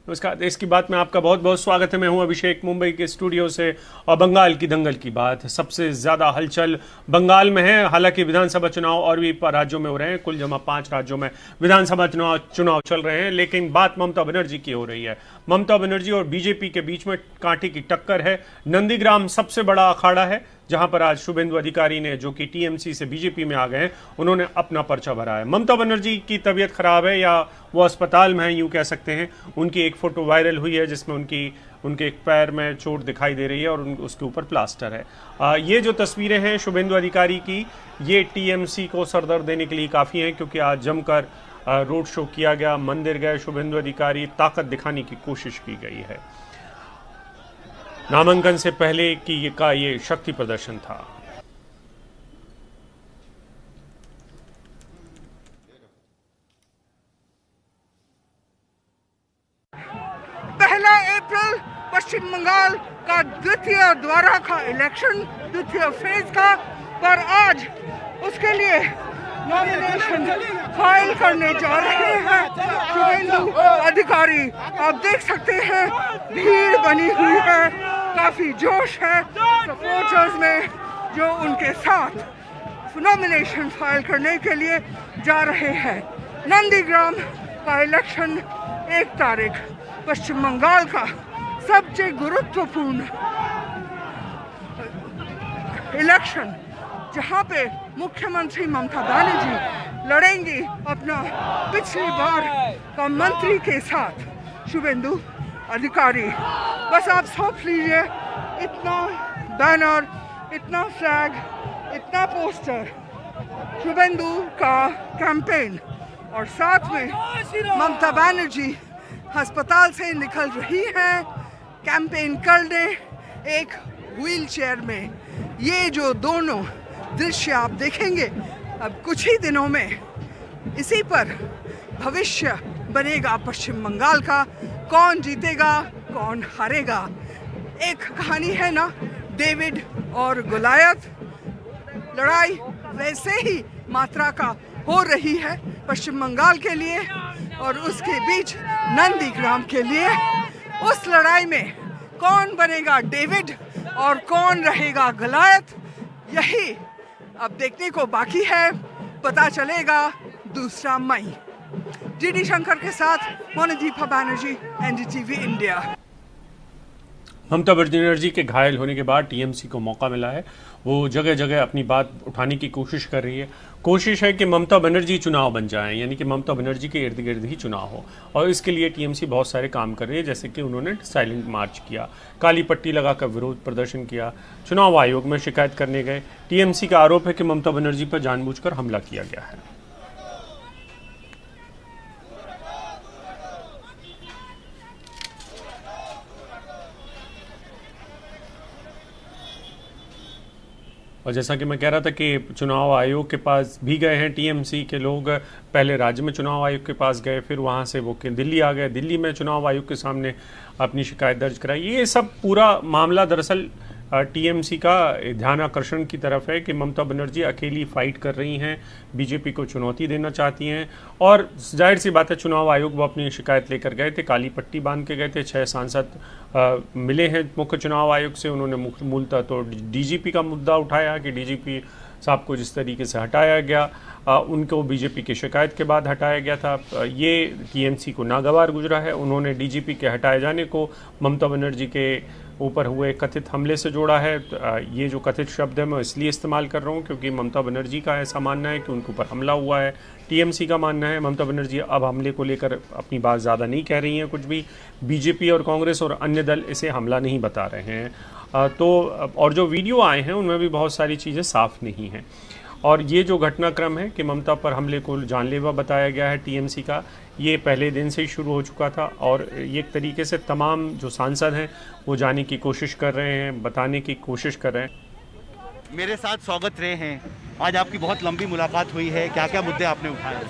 नमस्कार। देश की बात में आपका बहुत बहुत स्वागत है। मैं हूं अभिषेक, मुंबई के स्टूडियो से। और बंगाल की दंगल की बात, सबसे ज्यादा हलचल बंगाल में है। हालांकि विधानसभा चुनाव और भी राज्यों में हो रहे हैं, कुल जमा 5 राज्यों में विधानसभा चुनाव चल रहे हैं, लेकिन बात ममता बनर्जी की हो रही है। ममता बनर्जी और बीजेपी के बीच में कांटे की टक्कर है। नंदीग्राम सबसे बड़ा अखाड़ा है, जहां पर आज शुभेंदु अधिकारी ने, जो कि टीएमसी से बीजेपी में आ गए हैं, उन्होंने अपना पर्चा भरा है। ममता बनर्जी की तबीयत खराब है, या वो अस्पताल में है, यूं कह सकते हैं। उनकी एक फोटो वायरल हुई है जिसमें उनके एक पैर में चोट दिखाई दे रही है और उसके ऊपर प्लास्टर है। ये जो तस्वीरें हैं शुभेंदु अधिकारी की, ये टीएमसी को सरदर्द देने के लिए काफ़ी हैं, क्योंकि आज जमकर रोड शो किया गया, मंदिर गए शुभेंदु अधिकारी, ताकत दिखाने की कोशिश की गई है। नामांकन से पहले की ये शक्ति प्रदर्शन था। पहला अप्रैल पश्चिम बंगाल का द्वितीय द्वारा का इलेक्शन, द्वितीय फेज का, पर आज उसके लिए नॉमिनेशन फाइल करने जा रहे हैं शुभेंदु अधिकारी। आप देख सकते हैं भीड़ बनी हुई है, काफी जोश है सपोर्टर्स में, जो उनके साथ नॉमिनेशन फाइल करने के लिए जा रहे हैं। नंदीग्राम का इलेक्शन 1 तारीख पश्चिम बंगाल का सबसे गुरुत्वपूर्ण इलेक्शन, जहां पे मुख्यमंत्री ममता बनर्जी लड़ेंगी अपना पिछली बार का मंत्री के साथ शुभेंदु अधिकारी। बस आप सोच लीजिए, इतना बैनर, इतना फ्लैग, इतना पोस्टर, शुभेंदु का कैंपेन, और साथ में ममता बनर्जी अस्पताल से निकल रही हैं कैंपेन करने एक व्हीलचेयर में। ये जो दोनों दृश्य आप देखेंगे अब कुछ ही दिनों में, इसी पर भविष्य बनेगा पश्चिम बंगाल का। कौन जीतेगा, कौन हारेगा। एक कहानी है ना, डेविड और गोलायत, लड़ाई वैसे ही मात्रा का हो रही है पश्चिम बंगाल के लिए, और उसके बीच नंदीग्राम के लिए। उस लड़ाई में कौन बनेगा डेविड और कौन रहेगा गलायत, यही अब देखने को बाकी है। पता चलेगा 2 मई। जीडी शंकर के साथ मोनादीपा बनर्जी, एनडीटीवी इंडिया। ममता बनर्जी के घायल होने के बाद टीएमसी को मौका मिला है, वो जगह जगह अपनी बात उठाने की कोशिश कर रही है। कोशिश है कि ममता बनर्जी चुनाव बन जाएं, यानी कि ममता बनर्जी के इर्द गिर्द ही चुनाव हो, और इसके लिए टीएमसी बहुत सारे काम कर रही है। जैसे कि उन्होंने साइलेंट मार्च किया, काली पट्टी लगाकर विरोध प्रदर्शन किया, चुनाव आयोग में शिकायत करने गए। टीएमसी का आरोप है कि ममता बनर्जी पर जानबूझकर हमला किया गया है। और जैसा कि मैं कह रहा था कि चुनाव आयोग के पास भी गए हैं टीएमसी के लोग। पहले राज्य में चुनाव आयोग के पास गए, फिर वहां से वो दिल्ली आ गए, दिल्ली में चुनाव आयोग के सामने अपनी शिकायत दर्ज कराई। ये सब पूरा मामला दरअसल टीएमसी का ध्यान आकर्षण की तरफ है कि ममता बनर्जी अकेली फाइट कर रही हैं, बीजेपी को चुनौती देना चाहती हैं। और जाहिर सी बात है, चुनाव आयोग वो अपनी शिकायत लेकर गए थे, काली पट्टी बांध के गए थे। 6 सांसद मिले हैं मुख्य चुनाव आयोग से। उन्होंने मूलतः तो डीजीपी का मुद्दा उठाया कि डीजीपी साहब को जिस तरीके से हटाया गया, उनको बीजेपी की शिकायत के बाद हटाया गया था, ये टीएमसी को नागवार गुजरा है। उन्होंने डीजीपी के हटाए जाने को ममता बनर्जी के ऊपर हुए कथित हमले से जोड़ा है। ये जो कथित शब्द है मैं इसलिए इस्तेमाल कर रहा हूँ क्योंकि ममता बनर्जी का ऐसा मानना है कि उनके ऊपर हमला हुआ है। टीएमसी का मानना है ममता बनर्जी अब हमले को लेकर अपनी बात ज़्यादा नहीं कह रही हैं कुछ भी। बीजेपी और कांग्रेस और अन्य दल इसे हमला नहीं बता रहे हैं। और जो वीडियो आए हैं उनमें भी बहुत सारी चीज़ें साफ नहीं हैं। और ये जो घटनाक्रम है कि ममता पर हमले को जानलेवा बताया गया है टीएमसी का, ये पहले दिन से ही शुरू हो चुका था। और ये एक तरीके से तमाम जो सांसद हैं वो जाने की कोशिश कर रहे हैं, बताने की कोशिश कर रहे हैं। मेरे साथ स्वागत रहे हैं। आज आपकी बहुत लंबी मुलाकात हुई है, क्या क्या मुद्दे आपने उठाए?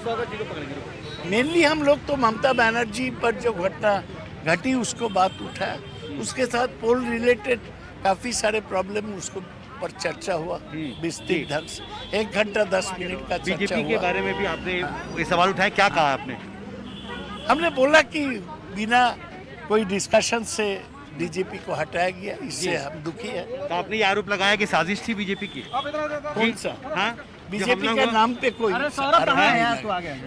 मेनली हम लोग तो ममता बनर्जी पर जो घटना घटी उसको बात उठाया, उसके साथ पोल रिलेटेड काफ़ी सारे प्रॉब्लम उसको पर चर्चा हुआ विस्तृत ढंग से। 1 घंटा 10 मिनट का चर्चा हुआ। बीजेपी के बारे में भी आपने ये सवाल उठाया, क्या कहा आपने? हमने बोला कि बिना कोई डिस्कशन से डीजीपी को हटाया गया, इससे हम दुखी है। तो आपने ये आरोप लगाया कि साजिश थी बीजेपी की। कौन सा? हाँ, बीजेपी का नाम पे कोई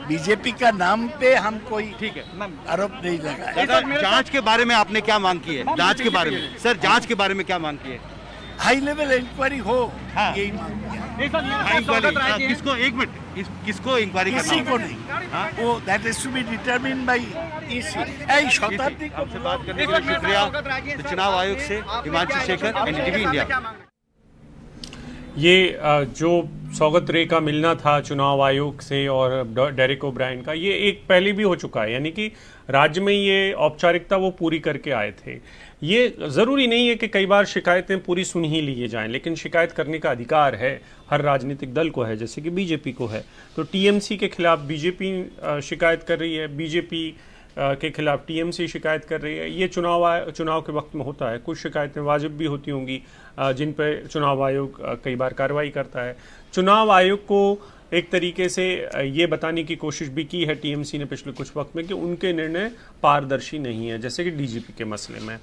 बीजेपी का नाम पे हम कोई ठीक है। आरोप नहीं लगाया। जांच के बारे में आपने क्या मांग की है? जांच के बारे में सर, जांच के बारे में क्या मांग की है? हाई लेवल इंक्वायरी हो, हाँ। यही मांग किया। किसको, एक मिनट, किसको इंक्वायरी करना किसी होगा? को नहीं, वो that is to be determined by EC. शताब्दी को आपसे बात करने के लिए शुक्रिया। तो चुनाव आयोग से हिमांशु शेखर, एनडीटीवी इंडिया। ये जो सौगत रे का मिलना था चुनाव आयोग से और डेरेक ओब्रायन का, ये एक पहले भी हो चुका है, यानी कि राज्य में ये औपचारिकता वो पूरी करके आए थे। ये ज़रूरी नहीं है कि कई बार शिकायतें पूरी सुन ही लिए जाएं, लेकिन शिकायत करने का अधिकार है, हर राजनीतिक दल को है, जैसे कि बीजेपी को है। तो टीएमसी के खिलाफ बीजेपी शिकायत कर रही है, बीजेपी के खिलाफ टीएमसी शिकायत कर रही है। ये चुनाव के वक्त में होता है। कुछ शिकायतें वाजिब भी होती होंगी जिन पर चुनाव आयोग कई बार कार्रवाई करता है। चुनाव आयोग को एक तरीके से ये बताने की कोशिश भी की है टीएमसी ने पिछले कुछ वक्त में कि उनके निर्णय पारदर्शी नहीं है, जैसे कि डीजीपी के मसले में।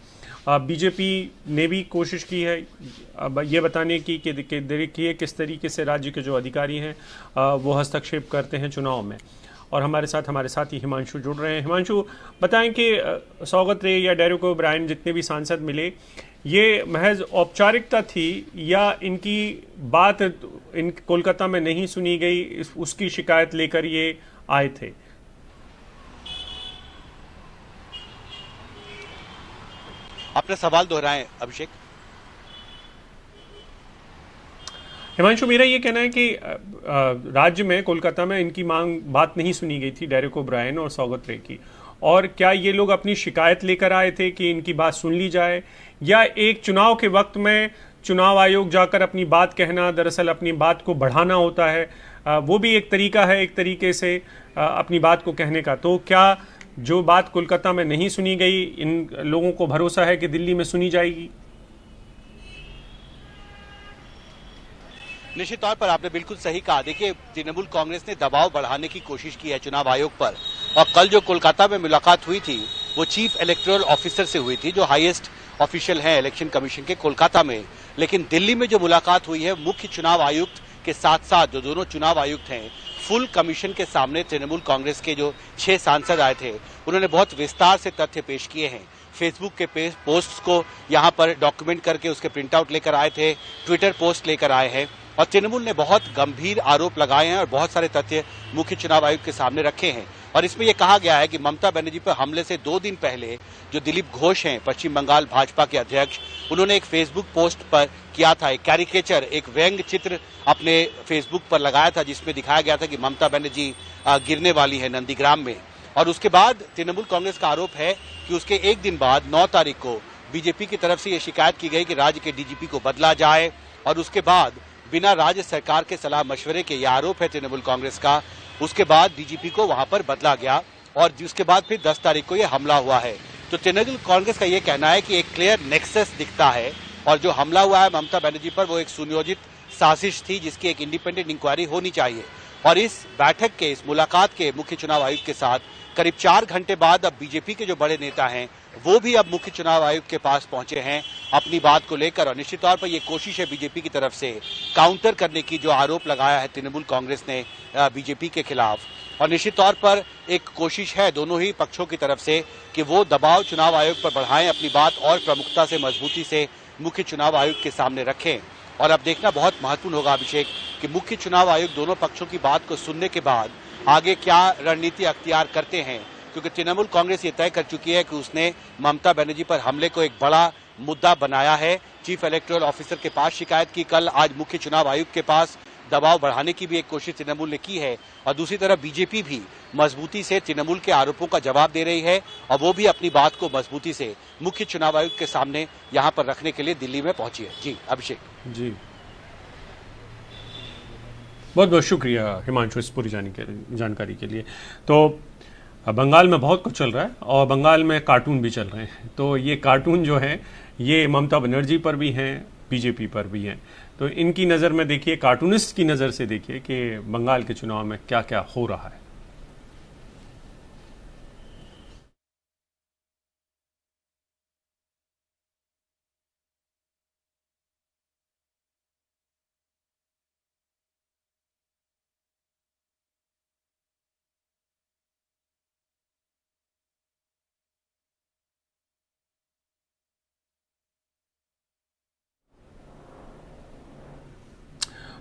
बीजेपी ने भी कोशिश की है अब ये बताने की कि देखिए किस तरीके से राज्य के जो अधिकारी हैं वो हस्तक्षेप करते हैं चुनाव में। और हमारे साथी हिमांशु जुड़ रहे हैं। हिमांशु, बताएं कि सौगत रे या डेरेक ओब्रायन जितने भी सांसद मिले, ये महज औपचारिकता थी या इनकी बात इन कोलकाता में नहीं सुनी गई, उसकी शिकायत लेकर ये आए थे? अपना सवाल दोहराएं अभिषेक। हिमांशु, मेरा ये कहना है कि राज्य में कोलकाता में इनकी बात नहीं सुनी गई थी, डेरेक ओब्रायन और सौगत रे की। और क्या ये लोग अपनी शिकायत लेकर आए थे कि इनकी बात सुन ली जाए, या एक चुनाव के वक्त में चुनाव आयोग जाकर अपनी बात कहना, दरअसल अपनी बात को बढ़ाना होता है, वो भी एक तरीका है एक तरीके से अपनी बात को कहने का। तो क्या जो बात कोलकाता में नहीं सुनी गई, इन लोगों को भरोसा है कि दिल्ली में सुनी जाएगी? निश्चित तौर पर आपने बिल्कुल सही कहा। देखिए, तृणमूल कांग्रेस ने दबाव बढ़ाने की कोशिश की है चुनाव आयोग पर, और कल जो कोलकाता में मुलाकात हुई थी वो चीफ इलेक्टोरल ऑफिसर से हुई थी, जो हाईएस्ट ऑफिशियल हैं इलेक्शन कमीशन के कोलकाता में। लेकिन दिल्ली में जो मुलाकात हुई है मुख्य चुनाव आयुक्त के साथ साथ जो दोनों चुनाव आयुक्त हैं, फुल कमीशन के सामने तृणमूल कांग्रेस के जो 6 सांसद आए थे, उन्होंने बहुत विस्तार से तथ्य पेश किए हैं। फेसबुक के पोस्ट्स को यहाँ पर डॉक्यूमेंट करके उसके प्रिंट आउट लेकर आए थे, ट्विटर पोस्ट लेकर आए हैं, और तृणमूल ने बहुत गंभीर आरोप लगाए हैं और बहुत सारे तथ्य मुख्य चुनाव आयोग के सामने रखे हैं। और इसमें यह कहा गया है कि ममता बनर्जी पर हमले से 2 दिन पहले जो दिलीप घोष हैं, पश्चिम बंगाल भाजपा के अध्यक्ष, उन्होंने एक फेसबुक पोस्ट पर किया था, एक कैरिकेचर, एक व्यंग चित्र अपने फेसबुक पर लगाया था, जिसमें दिखाया गया था कि ममता बनर्जी गिरने वाली है नंदीग्राम में। और उसके बाद तृणमूल कांग्रेस का आरोप है कि उसके एक दिन बाद 9 तारीख को बीजेपी की तरफ से यह शिकायत की गई कि राज्य के डीजीपी को बदला जाए, और उसके बाद बिना राज्य सरकार के सलाह मशवरे के, यह आरोप है तृणमूल कांग्रेस का, उसके बाद डीजीपी को वहां पर बदला गया, और उसके बाद फिर 10 तारीख को यह हमला हुआ है। तो तृणमूल कांग्रेस का यह कहना है कि एक क्लियर नेक्सस दिखता है, और जो हमला हुआ है ममता बनर्जी पर वो एक सुनियोजित साजिश थी, जिसकी एक इंडिपेंडेंट इंक्वायरी होनी चाहिए। और इस बैठक के, इस मुलाकात के मुख्य चुनाव आयुक्त के साथ करीब 4 घंटे बाद अब बीजेपी के जो बड़े नेता हैं वो भी अब मुख्य चुनाव आयुक्त के पास पहुंचे हैं अपनी बात को लेकर। और निश्चित तौर पर यह कोशिश है बीजेपी की तरफ से काउंटर करने की, जो आरोप लगाया है तृणमूल कांग्रेस ने बीजेपी के खिलाफ। और निश्चित तौर पर एक कोशिश है दोनों ही पक्षों की तरफ से कि वो दबाव चुनाव आयोग पर बढ़ाएं, अपनी बात और प्रमुखता से, मजबूती से मुख्य चुनाव आयोग के सामने रखें। और अब देखना बहुत महत्वपूर्ण होगा अभिषेक कि मुख्य चुनाव आयोग दोनों पक्षों की बात को सुनने के बाद आगे क्या रणनीति अख्तियार करते हैं, क्योंकि तृणमूल कांग्रेस ये तय कर चुकी है कि उसने ममता बनर्जी पर हमले को एक बड़ा मुद्दा बनाया है, चीफ इलेक्टोरल ऑफिसर के पास शिकायत की, कल आज मुख्य चुनाव आयुक्त के पास दबाव बढ़ाने की भी एक कोशिश तृणमूल ने की है। और दूसरी तरफ बीजेपी भी मजबूती से तृणमूल के आरोपों का जवाब दे रही है, और वो भी अपनी बात को मजबूती से मुख्य चुनाव आयुक्त के सामने यहाँ पर रखने के लिए दिल्ली में पहुंची है। जी अभिषेक। जी, बहुत बहुत शुक्रिया हिमांशु इस पूरी जानकारी के लिए। तो बंगाल में बहुत कुछ चल रहा है, और बंगाल में कार्टून भी चल रहे हैं। तो ये कार्टून जो है ये ममता बनर्जी पर भी हैं, बीजेपी पर भी हैं। तो इनकी नज़र में देखिए, कार्टूनिस्ट की नज़र से देखिए कि बंगाल के चुनाव में क्या क्या हो रहा है।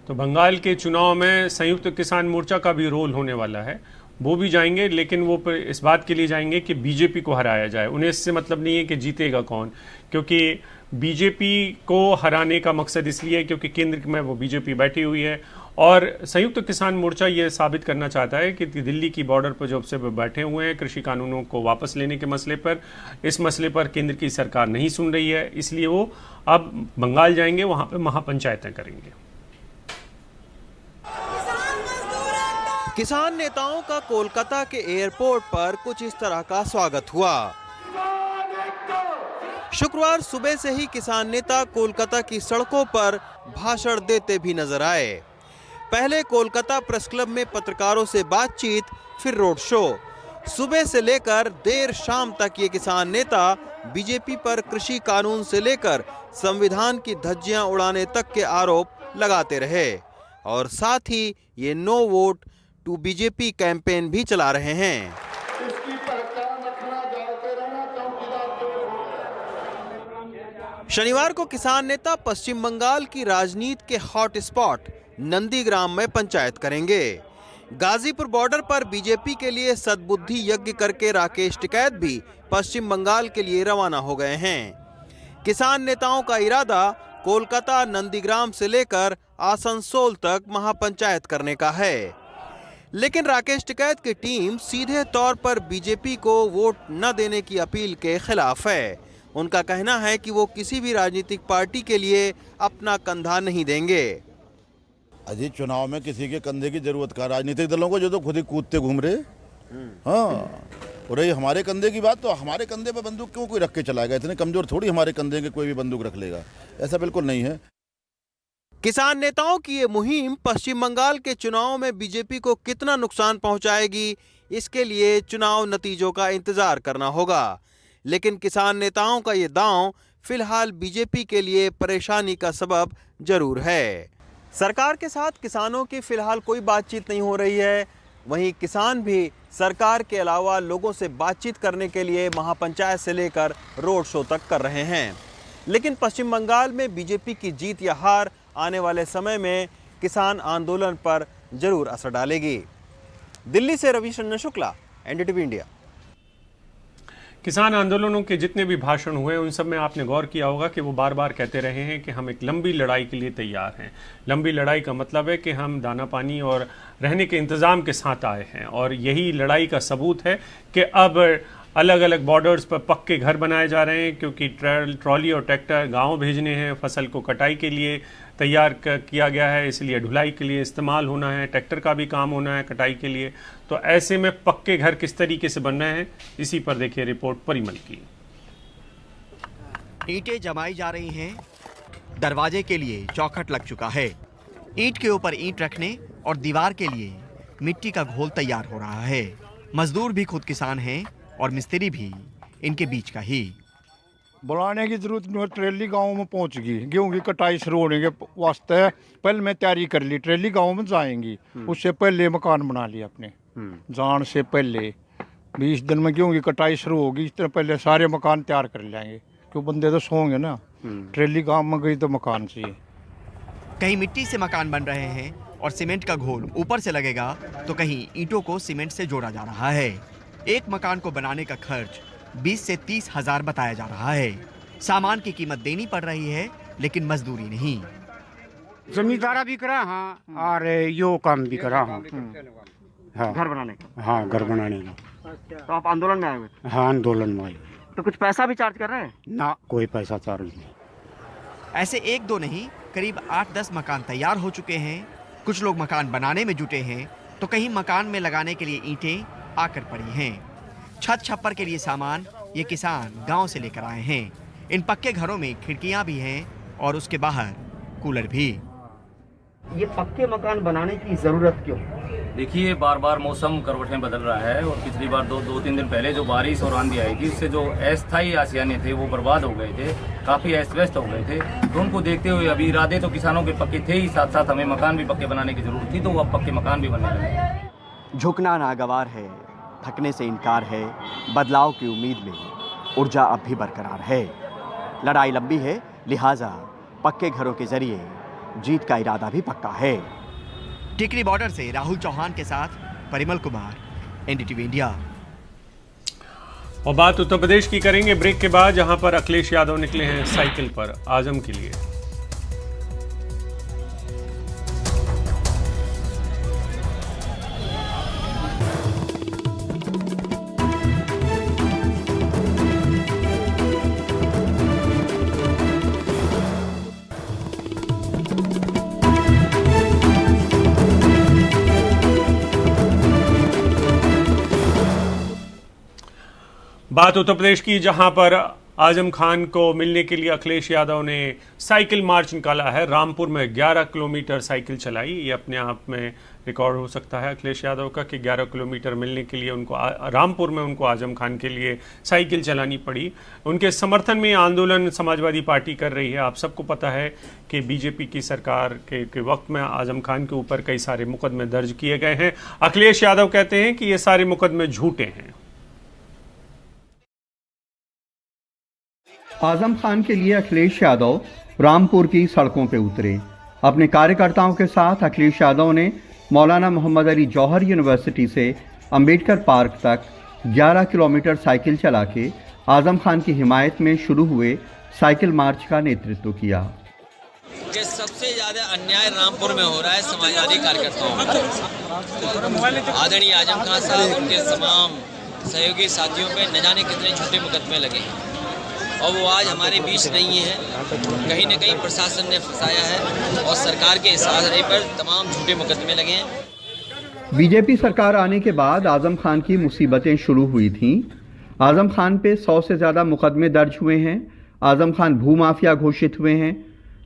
तो बंगाल के चुनाव में संयुक्त किसान मोर्चा का भी रोल होने वाला है। वो भी जाएंगे, लेकिन वो इस बात के लिए जाएंगे कि बीजेपी को हराया जाए। उन्हें इससे मतलब नहीं है कि जीतेगा कौन, क्योंकि बीजेपी को हराने का मकसद इसलिए है क्योंकि केंद्र में वो बीजेपी बैठी हुई है, और संयुक्त किसान मोर्चा ये साबित करना चाहता है कि दिल्ली की बॉर्डर पर जब से बैठे हुए हैं कृषि कानूनों को वापस लेने के मसले पर, इस मसले पर केंद्र की सरकार नहीं सुन रही है, इसलिए वो अब बंगाल जाएंगे, वहां पर महापंचायतें करेंगे। किसान नेताओं का कोलकाता के एयरपोर्ट पर कुछ इस तरह का स्वागत हुआ। शुक्रवार सुबह से ही किसान नेता कोलकाता की सड़कों पर भाषण देते भी नजर आए। पहले कोलकाता प्रेस क्लब में पत्रकारों से बातचीत, फिर रोड शो। सुबह से लेकर देर शाम तक ये किसान नेता बीजेपी पर कृषि कानून से लेकर संविधान की धज्जियां उड़ाने तक के आरोप लगाते रहे, और साथ ही ये no vote to BJP campaign भी चला रहे हैं। शनिवार को किसान नेता पश्चिम बंगाल की राजनीति के हॉट स्पॉट नंदीग्राम में पंचायत करेंगे। गाजीपुर बॉर्डर पर बीजेपी के लिए सद्बुद्धि यज्ञ करके राकेश टिकैत भी पश्चिम बंगाल के लिए रवाना हो गए हैं। किसान नेताओं का इरादा कोलकाता नंदीग्राम से लेकर आसनसोल तक महापंचायत करने का है, लेकिन राकेश टिकैत की टीम सीधे तौर पर बीजेपी को वोट न देने की अपील के खिलाफ है। उनका कहना है कि वो किसी भी राजनीतिक पार्टी के लिए अपना कंधा नहीं देंगे। अजी चुनाव में किसी के कंधे की जरूरत का, राजनीतिक दलों को जो तो खुद ही कूदते घूम रहे। हाँ, और ये हमारे कंधे की बात, तो हमारे कंधे पर बंदूक क्यों कोई रख के चलाएगा? इतने कमजोर थोड़ी हमारे कंधे के कोई भी बंदूक रख लेगा, ऐसा बिल्कुल नहीं है। किसान नेताओं की ये मुहिम पश्चिम बंगाल के चुनाव में बीजेपी को कितना नुकसान पहुंचाएगी, इसके लिए चुनाव नतीजों का इंतजार करना होगा। लेकिन किसान नेताओं का ये दांव फिलहाल बीजेपी के लिए परेशानी का सबब जरूर है। सरकार के साथ किसानों की फिलहाल कोई बातचीत नहीं हो रही है। वहीं किसान भी सरकार के अलावा लोगों से बातचीत करने के लिए महापंचायत से लेकर रोड शो तक कर रहे हैं। लेकिन पश्चिम बंगाल में बीजेपी की जीत या हार आने वाले समय में किसान आंदोलन पर जरूर असर डालेगी। दिल्ली से रवि रंजन शुक्ला, एनडीटीवी इंडिया। किसान आंदोलनों के जितने भी भाषण हुए उन सब में आपने गौर किया होगा कि वो बार बार कहते रहे हैं कि हम एक लंबी लड़ाई के लिए तैयार हैं। लंबी लड़ाई का मतलब है कि हम दाना पानी और रहने के इंतज़ाम के साथ आए हैं, और यही लड़ाई का सबूत है कि अब अलग अलग बॉर्डर्स पर पक्के घर बनाए जा रहे हैं, क्योंकि ट्रॉली और ट्रैक्टर गांव भेजने हैं, फसल को कटाई के लिए तैयार किया गया है, इसलिए ढुलाई के लिए इस्तेमाल होना है, ट्रैक्टर का भी काम होना है कटाई के लिए। तो ऐसे में पक्के घर किस तरीके से बन रहे हैं, इसी पर देखिए रिपोर्ट परिमल की। ईंटें जमाई जा रही हैं, दरवाजे के लिए चौखट लग चुका है, ईंट के ऊपर ईंट रखने और दीवार के लिए मिट्टी का घोल तैयार हो रहा है। मजदूर भी खुद किसान हैं और मिस्त्री भी इनके बीच का ही। बुलाने की जरूरत नहीं, ट्रेली गांव में पहुंच गई, गेहूं की कटाई शुरू होने के वास्ते पहले मैं तैयारी कर ली, ट्रेली गांव में जाएंगी। उससे पहले मकान बना लिया अपने जान से पहले। 20 दिन में गेहूं की कटाई शुरू होगी, इस तरह पहले सारे मकान तैयार कर लेंगे, क्यों बंदे तो सोंगे ना। ट्रेली गांव में गई तो मकान चाहिए। कहीं मिट्टी से मकान बन रहे हैं और सीमेंट का घोल ऊपर से लगेगा, तो कहीं ईंटों को सीमेंट से जोड़ा जा रहा है। एक मकान को बनाने का खर्च 20 से 30 हजार बताया जा रहा है। सामान की कीमत देनी पड़ रही है, लेकिन मजदूरी नहीं। जमींदारा भी करा, हाँ, और यो काम भी करा, हाँ, हाँ, घर बनाने का। हाँ, घर बनाने का। तो आप आंदोलन में आए हुए? हाँ, आंदोलन में आए। तो कुछ पैसा भी चार्ज कर रहे हैं? ना, कोई पैसा चार्ज नहीं। ऐसे एक दो नहीं, करीब 8-10 मकान तैयार हो चुके हैं। कुछ लोग मकान बनाने में जुटे हैं, तो कहीं मकान में लगाने के लिए ईंटें आकर पड़ी हैं। छत छप्पर के लिए सामान ये किसान गांव से लेकर आए हैं। इन पक्के घरों में खिड़कियां भी हैं और उसके बाहर कूलर भी। ये पक्के मकान बनाने की जरूरत क्यों? देखिए, बार बार मौसम करवटें बदल रहा है, और पिछली बार दो तीन दिन पहले जो बारिश और आंधी आई थी, उससे जो अस्थायी आशियाने थे वो बर्बाद हो गए थे, काफ़ी अस्त व्यस्त हो गए थे। तो उनको देखते हुए अभी इरादे तो किसानों के पक्के थे ही, साथ साथ हमें मकान भी पक्के बनाने की जरूरत थी, तो वो अब पक्के मकान भी बनने लगे। झुकना नागवार है, थकने से इनकार है, बदलाव की उम्मीद में ऊर्जा अब भी बरकरार है। लड़ाई लंबी है, लिहाजा पक्के घरों के जरिए जीत का इरादा भी पक्का है। टिकरी बॉर्डर से राहुल चौहान के साथ परिमल कुमार, एनडीटीवी इंडिया। और बात उत्तर प्रदेश की करेंगे ब्रेक के बाद, जहां पर अखिलेश यादव निकले हैं साइकिल पर आजम के लिए। बात उत्तर प्रदेश की, जहां पर आजम खान को मिलने के लिए अखिलेश यादव ने साइकिल मार्च निकाला है। रामपुर में 11 किलोमीटर साइकिल चलाई। ये अपने आप में रिकॉर्ड हो सकता है अखिलेश यादव का कि 11 किलोमीटर मिलने के लिए उनको रामपुर में उनको आजम खान के लिए साइकिल चलानी पड़ी। उनके समर्थन में आंदोलन समाजवादी पार्टी कर रही है। आप सबको पता है कि बीजेपी की सरकार के वक्त में आजम खान के ऊपर कई सारे मुकदमे दर्ज किए गए हैं। अखिलेश यादव कहते हैं कि ये सारे मुकदमे झूठे हैं। आजम खान के लिए अखिलेश यादव रामपुर की सड़कों पे उतरे। अपने कार्यकर्ताओं के साथ अखिलेश यादव ने मौलाना मोहम्मद अली जौहर यूनिवर्सिटी से अंबेडकर पार्क तक 11 किलोमीटर साइकिल चला के आजम खान की हिमायत में शुरू हुए साइकिल मार्च का नेतृत्व किया। कि सबसे ज़्यादा अन्याय रामपुर में हो रहा है समाजवादी कार्यकर्ताओं में। आदरणीय आजम खान साहब, उनके तमाम सहयोगी साथियों पे न जाने कितने झूठे मुकदमे लगे हैं और वो आज हमारे बीच नहीं है। कहीं न कहीं प्रशासन ने फंसाया है और सरकार के इशारे पर तमाम झूठे मुकदमे लगे हैं। बीजेपी सरकार आने के बाद आजम खान की मुसीबतें शुरू हुई थीं। आजम खान पे 100 से ज़्यादा मुकदमे दर्ज हुए हैं। आजम खान भूमाफिया घोषित हुए हैं।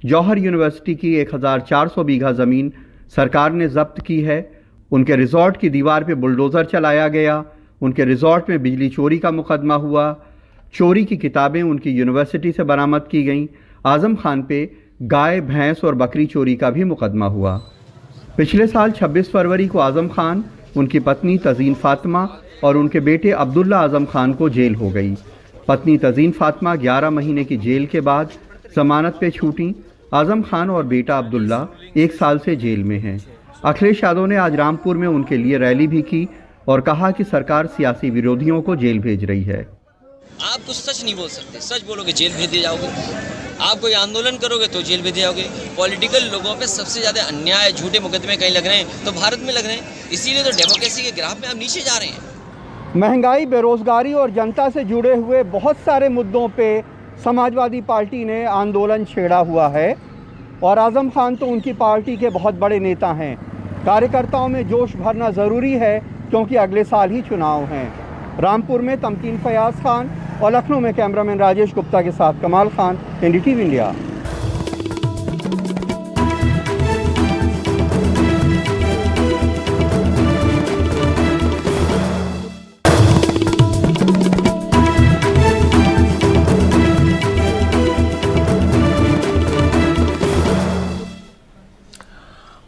जौहर यूनिवर्सिटी की 1400 बीघा ज़मीन सरकार ने जब्त की है। उनके रिजॉर्ट की दीवार पे बुलडोज़र चलाया गया। उनके रिजॉर्ट में बिजली चोरी का मुकदमा हुआ। चोरी की किताबें उनकी यूनिवर्सिटी से बरामद की गईं। आजम खान पे गाय, भैंस और बकरी चोरी का भी मुकदमा हुआ। पिछले साल 26 फरवरी को आजम खान, उनकी पत्नी तज़ीन फातिमा और उनके बेटे अब्दुल्ला आजम खान को जेल हो गई। पत्नी तज़ीन फातिमा 11 महीने की जेल के बाद जमानत पे छूटी। आजम खान और बेटा अब्दुल्ला 1 साल से जेल में हैं। अखिलेश यादव ने आज रामपुर में उनके लिए रैली भी की और कहा कि सरकार सियासी विरोधियों को जेल भेज रही है। आप कुछ सच नहीं बोल सकते, सच बोलोगे जेल भेज दिए जाओगे। आप कोई आंदोलन करोगे तो जेल भेज दिए जाओगे। पॉलिटिकल लोगों पे सबसे ज़्यादा अन्याय, झूठे मुकदमे कहीं लग रहे हैं तो भारत में लग रहे हैं। इसीलिए तो डेमोक्रेसी के ग्राफ में आप नीचे जा रहे हैं। महंगाई, बेरोजगारी और जनता से जुड़े हुए बहुत सारे मुद्दों पे समाजवादी पार्टी ने आंदोलन छेड़ा हुआ है और आजम खान तो उनकी पार्टी के बहुत बड़े नेता हैं। कार्यकर्ताओं में जोश भरना ज़रूरी है क्योंकि अगले साल ही चुनाव हैं। रामपुर में तमकीन फयाज खान और लखनऊ में कैमरामैन राजेश गुप्ता के साथ कमाल खान, एनडीटीवी इंडिया।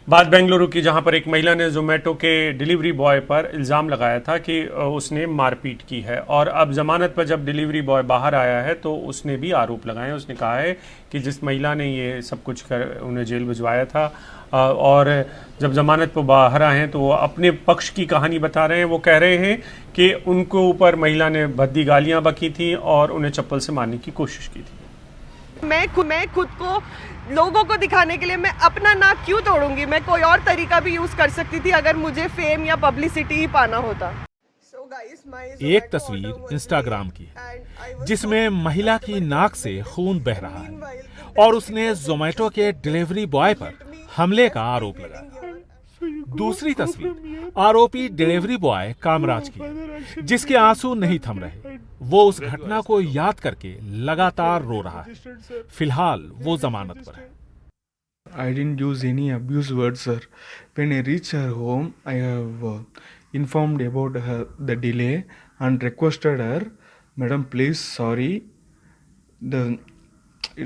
बात बेंगलुरु की, जहां पर एक महिला ने जोमेटो के डिलीवरी बॉय पर इल्ज़ाम लगाया था कि उसने मारपीट की है और अब जमानत पर जब डिलीवरी बॉय बाहर आया है तो उसने भी आरोप लगाए। उसने कहा है कि जिस महिला ने ये सब कुछ कर उन्हें जेल भिजवाया था और जब जमानत पर बाहर आए हैं तो वो अपने पक्ष की कहानी बता रहे हैं। वो कह रहे हैं कि उनको ऊपर महिला ने भद्दी गालियाँ बकी थी और उन्हें चप्पल से मारने की कोशिश की थी। मैं खुद को लोगों को दिखाने के लिए मैं अपना नाक क्यों तोड़ूंगी? मैं कोई और तरीका भी यूज कर सकती थी अगर मुझे फेम या पब्लिसिटी ही पाना होता। एक तस्वीर इंस्टाग्राम की जिसमें महिला की नाक से खून बह रहा है और उसने जोमेटो के डिलीवरी बॉय पर हमले का आरोप लगाया। दूसरी तस्वीर आरोपी डिलीवरी बॉय कामराज की, जिसके आंसू नहीं थम रहे। वो उस घटना को याद करके लगातार रो रहा है। फिलहाल वो जमानत पर है। I didn't use any abuse words, sir. When I reached her home, I have informed about the delay and requested her, Madam, please, sorry, the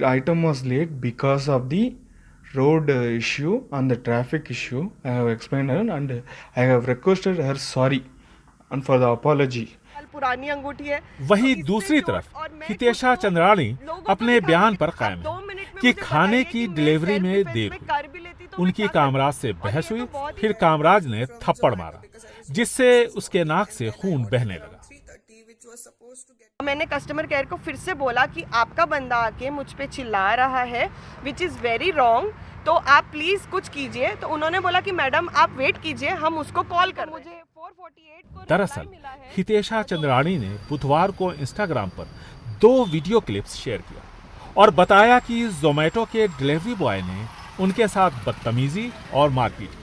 item was late because of the road issue and the traffic issue. I have explained her and I have requested her sorry and for the apology. पुरानी अंगूठी है। वहीं दूसरी तरफ हितेशा चंद्राणी अपने बयान पर कायम है। कि खाने की डिलीवरी में देर हुई। उनकी कामराज से बहस हुई, फिर कामराज ने थप्पड़ मारा, जिससे उसके नाक से खून बहने लगा। मैंने कस्टमर केयर को फिर से बोला कि आपका बंदा आके मुझ पे चिल्ला रहा है, विच इज़ वेरी रॉन्ग, तो आप प्लीज़ कुछ कीजिए। तो उन्होंने बोला कि मैडम आप वेट कीजिए, हम उसको कॉल कर। मुझे 448 दरअसल हितेशा चंद्राणी ने बुधवार को इंस्टाग्राम पर 2 वीडियो क्लिप्स शेयर किया और बताया कि जोमेटो के डिलीवरी बॉय ने उनके साथ बदतमीजी और मारपीट की,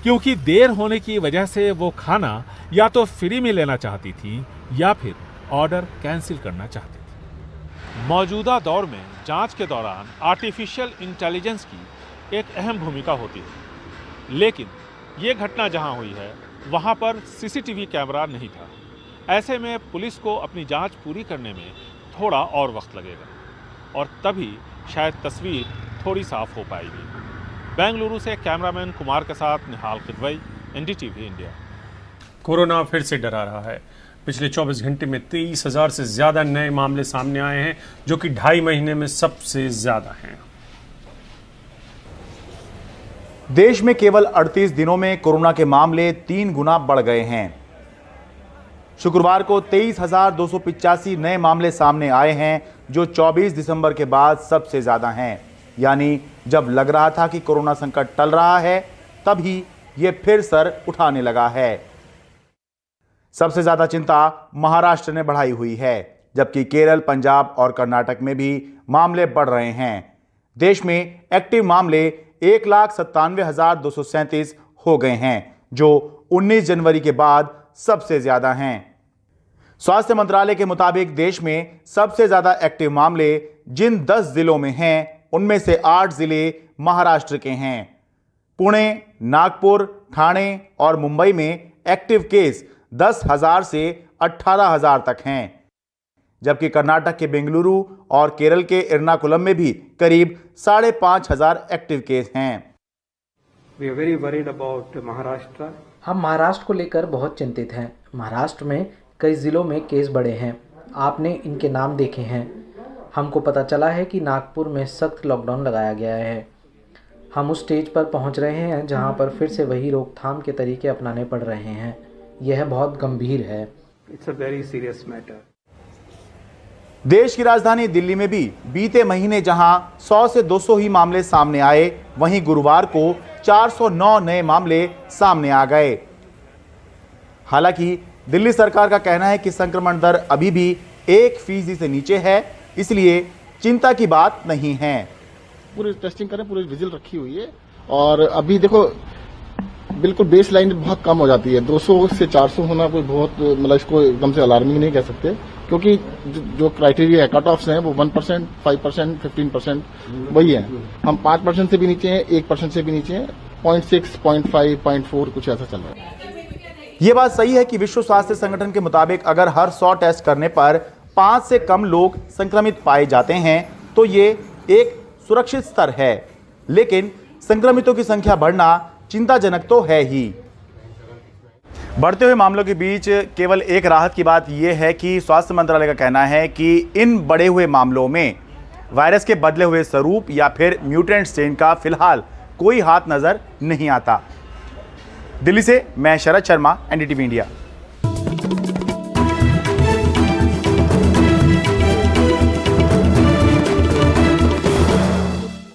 क्योंकि देर होने की वजह से वो खाना या तो फ्री में लेना चाहती थी या फिर ऑर्डर कैंसिल करना चाहती थी। मौजूदा दौर में जांच के दौरान आर्टिफिशियल इंटेलिजेंस की एक अहम भूमिका होती है, लेकिन ये घटना जहां हुई है वहां पर सीसीटीवी कैमरा नहीं था। ऐसे में पुलिस को अपनी जांच पूरी करने में थोड़ा और वक्त लगेगा और तभी शायद तस्वीर थोड़ी साफ हो पाएगी। बेंगलुरु से कैमरामैन कुमार के साथ निहाल किदवई, एनडीटीवी इंडिया। कोरोना फिर से डरा रहा है। पिछले 24 घंटे में 23,000 से ज़्यादा नए मामले सामने आए हैं, जो कि 2.5 महीने में सबसे ज़्यादा हैं। देश में केवल 38 दिनों में कोरोना के मामले 3 गुना बढ़ गए हैं। शुक्रवार को 23,285 नए मामले सामने आए हैं, जो 24 दिसंबर के बाद सबसे ज़्यादा हैं। यानी जब लग रहा था कि कोरोना संकट टल रहा है, तभी ये फिर सर उठाने लगा है। सबसे ज़्यादा चिंता महाराष्ट्र ने बढ़ाई हुई है, जबकि केरल, पंजाब और कर्नाटक में भी मामले बढ़ रहे हैं। देश में एक्टिव मामले 1,97,237 हो गए हैं, जो 19 जनवरी के बाद सबसे ज़्यादा हैं। स्वास्थ्य मंत्रालय के मुताबिक देश में सबसे ज़्यादा एक्टिव मामले जिन 10 जिलों में हैं, उनमें से 8 जिले महाराष्ट्र के हैं। पुणे, नागपुर, ठाणे और मुंबई में एक्टिव केस 10,000 से 18,000 तक हैं, जबकि कर्नाटक के बेंगलुरु और केरल के एर्नाकुलम में भी करीब 5,500 एक्टिव केस हैं। We are very worried about Maharashtra. हम महाराष्ट्र को लेकर बहुत चिंतित हैं। महाराष्ट्र में कई जिलों में केस बढ़े हैं। आपने इनके नाम देखे हैं। हमको पता चला है कि नागपुर में सख्त लॉकडाउन लगाया गया है। हम उस स्टेज पर पहुंच रहे हैं जहां पर फिर से वही रोकथाम के तरीके अपनाने पड़ रहे हैं। यह बहुत गंभीर है। It's a very serious matter. देश की राजधानी दिल्ली में भी बीते महीने जहां 100 से 200 ही मामले सामने आए, वहीं गुरुवार को 409 नए मामले सामने आ गए। हालांकि दिल्ली सरकार का कहना है कि संक्रमण दर अभी भी 1% से नीचे है, इसलिए चिंता की बात नहीं है। पूरी टेस्टिंग करें, पूरी विजिल रखी हुई है और अभी देखो बिल्कुल बेस लाइन बहुत कम हो जाती है। 200 से 400 होना कोई बहुत, मतलब इसको एकदम से अलार्मिंग नहीं कह सकते, क्योंकि जो क्राइटेरिया है, कट ऑफ्स हैं, वो 1%, 5%, 15% वही है। हम 5% से भी नीचे हैं, 1% से भी नीचे हैं, 0.6, 0.5, 0.4 कुछ ऐसा चल रहा है। ये बात सही है कि विश्व स्वास्थ्य संगठन के मुताबिक अगर हर 100 टेस्ट करने पर 5 से कम लोग संक्रमित पाए जाते हैं, तो ये एक सुरक्षित स्तर है। लेकिन संक्रमितों की संख्या बढ़ना चिंताजनक तो है ही। बढ़ते हुए मामलों के बीच केवल एक राहत की बात यह है कि स्वास्थ्य मंत्रालय का कहना है कि इन बढ़े हुए मामलों में वायरस के बदले हुए स्वरूप या फिर म्यूटेंट स्ट्रेन का फिलहाल कोई हाथ नजर नहीं आता। दिल्ली से मैं शरद शर्मा, एनडीटीवी इंडिया।